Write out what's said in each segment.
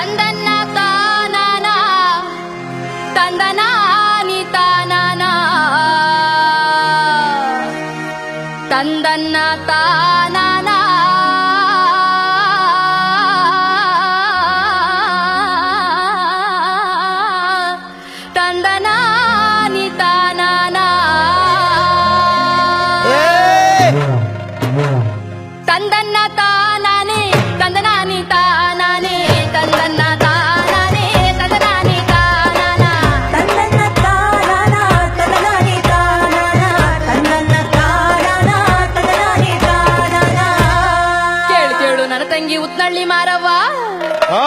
ತಂದನ್ನ ತಾನಾನ ತಂದನಾನಿ ತಾನಾನ ತಂದನ್ನ ತಾನಾನ ತಂದನಾನಿ ತಾನಾನ ತಂದನ್ನ ತಾನಾನೆ ತಂದನಾನಿ ತಾನಾನೆ ತಂದನ್ನ ತಾನಾನೆ ತಂದನಾನಿ ತಾನಾನ ತಂದನ್ನ ತಾನಾನ ತಂದನಾನಿ ತಾನಾನ ತಂದನ್ನ ತಾನಾನ ತಂದನಾನಿ ತಾನಾನ. ಕೇಳು ನನ್ನ ತಂಗಿ ಉತ್ನಳ್ಳಿ ಮಾರವ್ವ,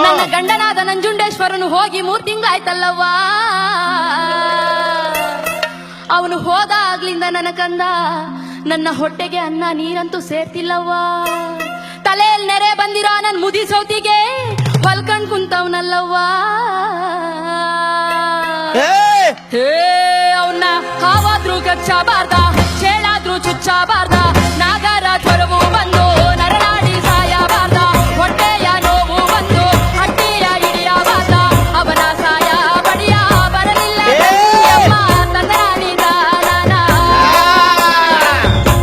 ನನ್ನ ಗಂಡನಾದ ನಂಜುಂಡೇಶ್ವರನು ಹೋಗಿ 3 ತಿಂಗಳಾಯ್ತಲ್ಲವ್ವ. ಅವನು ಹೋದಾಗ್ಲಿಂದ ನನ್ನ ಕಂದ ನನ್ನ ಹೊಟ್ಟೆಗೆ ಅನ್ನ ನೀರಂತೂ ಸೇರ್ತಿಲ್ಲವ್ವ. ತಲೆಯಲ್ಲಿ ನೆರೆ ಬಂದಿರೋ ನನ್ ಮುದಿ ಸೌತಿಗೆ ಹೊಲ್ಕಂಡ್ ಕುಂತವ್ನಲ್ಲವ್ವ. ಹೇ ಅವನ್ನ ಹಾವಾದ್ರೂ ಗಚ್ಚಬಾರ್ದ, ಚೇಳಾದ್ರೂ ಚುಚ್ಚಬಾರ್ದ, ನಾಗರ ಜ್ವರವು ಬಂದು ನರನಾಡಿ ಸಾಯಬಾರ್ದ, ಹೊಟ್ಟೆಯ ನೋವು ಬಂದು ಹಟ್ಟಿಯ ಹಿಡಿಯಬಾರ್ದ, ಅವನ ಸಾಯ ಬಡಿಯ ಬರಲಿಲ್ಲ ಅಮ್ಮ ತಂದನಾನಿ ತಾನಾನ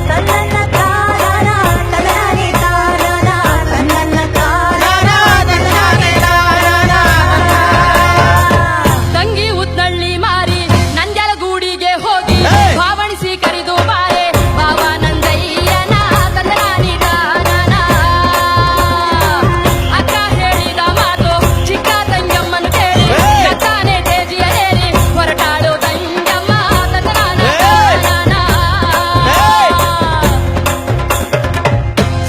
ತಂದನ್ನ ತಾನಾನ ತಂದನಾನಿ ತಾನಾನ ತಂದನ್ನ ತಾನಾನ ತಂದನಾನಿ ತಾನಾನ. ತಂಗಿ ಉತ್ನಳ್ಳಿ ಮಾರಿ ನಂಜಲಗೂಡಿಗೆ ಹೋಗಿ ಭಾವಣಿಸಿ ಕರೆದು ಬಾರೆ ಭಾವಾನಂದಯ್ಯನ ತಂದನಾನಿ ತಾನಾನ. ಅಕ್ಕ ಹೇಳಿದ ಮಾತು ಚಿಕ್ಕ ತಂಗಮ್ಮನ ಕೇಳಿ ನತ್ತಾನೆ ತೇಜಿಯರೇರಿ ಹೊರಟಾಳು ತಂಗಮ್ಮ ತಂದನಾನ ತಾನಾನ.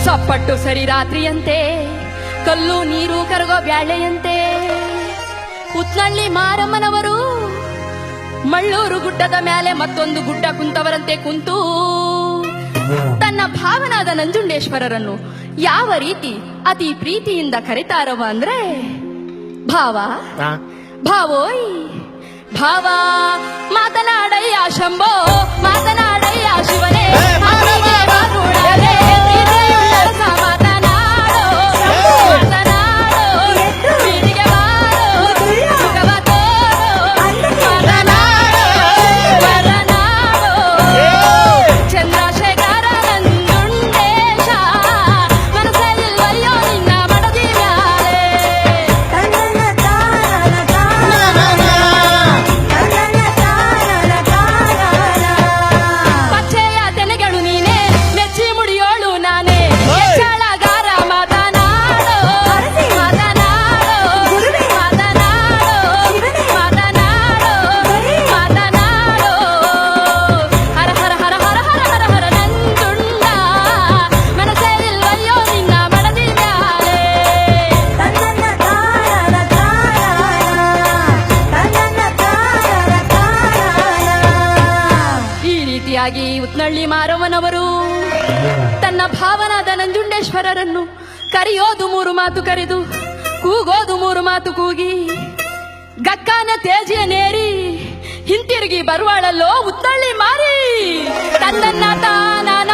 ಸಪ್ಪಟ್ಟು ಸರಿ ರಾತ್ರಿಯಂತೆ ಕಲ್ಲು ನೀರು ಕರಗೋ ಬ್ಯಾಳೆಯಂತೆ ಉತ್ನಳ್ಳಿ ಮಾರಮ್ಮನವರು ಮಳ್ಳೂರು ಗುಡ್ಡದ ಮೇಲೆ ಮತ್ತೊಂದು ಗುಡ್ಡ ಕುಂತವರಂತೆ ಕುಂತು ತನ್ನ ಭಾವನಾದ ನಂಜುಂಡೇಶ್ವರರನ್ನು ಯಾವ ರೀತಿ ಅತಿ ಪ್ರೀತಿಯಿಂದ ಕರೆತಾರವ ಅಂದ್ರೆ, ಭಾವ ಭಾವೋಯ್ ಭಾವ ಮಾತನಾಡಯ್ಯ ಶಂಭೋ ಮಾತನಾಡಯ್ಯ ಶಿವನೇ ಮಾತಿಗೆ ಬರುಳರೆ ಪ್ರೀತಿಯುಳ್ಳ ರಸ ಮಾತನಾಡೋ ಮಾತನಾಡೋ ಪ್ರೀತಿಗೆ ಬಾರೋ ಸುಖವ ತೋರೋ ಮಾತನಾಡೋ ಮಾತನಾಡೋ ಚಂದ್ರಶೇಖರ ನಂಜುಂಡೇಶ ಮನಸ್ಸಲ್ಲಿಲ್ವಯ್ಯೋ ನಿನ್ನ ಮಡದಿ ಮ್ಯಾಲೆ. ತಂದನ್ನ ತಾನಾನ ತಾನಾನ ತಂದನ್ನ ತಾನಾನ ತಾನಾನ. ಪಚ್ಚೆಯ ತೆನೆಗಳು ನೀನೆ ಮೆಚ್ಚಿ ಮುಡಿಯೋಳು ನಾನೇ ಹೆಚ್ಚಳಗಾರ ಮಾತನಾಡೋ ಮಾತನಾಡೋ ಮಾತನಾಡೋ ಮಾತನಾಡೋ ಮಾತನಾಡೋ ಹರ ಹರ ಹರ ಹರ ಹರ ಹರ ಹರ ನಂಜುಂಡ ಮನಸ್ಸಲ್ಲಿಲ್ವಯ್ಯೋ ನಿನ್ನ ಮಡದಿ ಮ್ಯಾಲೆ. ತಂದನ್ನ ತಾನಾನ ತಾನಾನ ತಂದನ್ನ ತಾನಾನ ತಾನಾನ. ಈ ರೀತಿಯಾಗಿ ಉತ್ನಳ್ಳಿ ಮಾರವನವರು ತನ್ನ ಭಾವನಾದ ನಂಜುಂಡೇಶ್ವರರನ್ನು ಕರೆಯೋದು 3 ಮಾತು ಕರೆದು ಕೂಗೋದು 3 ಮಾತು ಕೂಗಿ ಗಕ್ಕನ ತೇಜಿಯ ನೇರಿ ಹಿಂತಿರುಗಿ ಬರುವಾಳಲ್ಲೋ ಉತ್ನಳ್ಳಿ ಮಾರಿ ತಂದನ್ನ ತಾನಾನ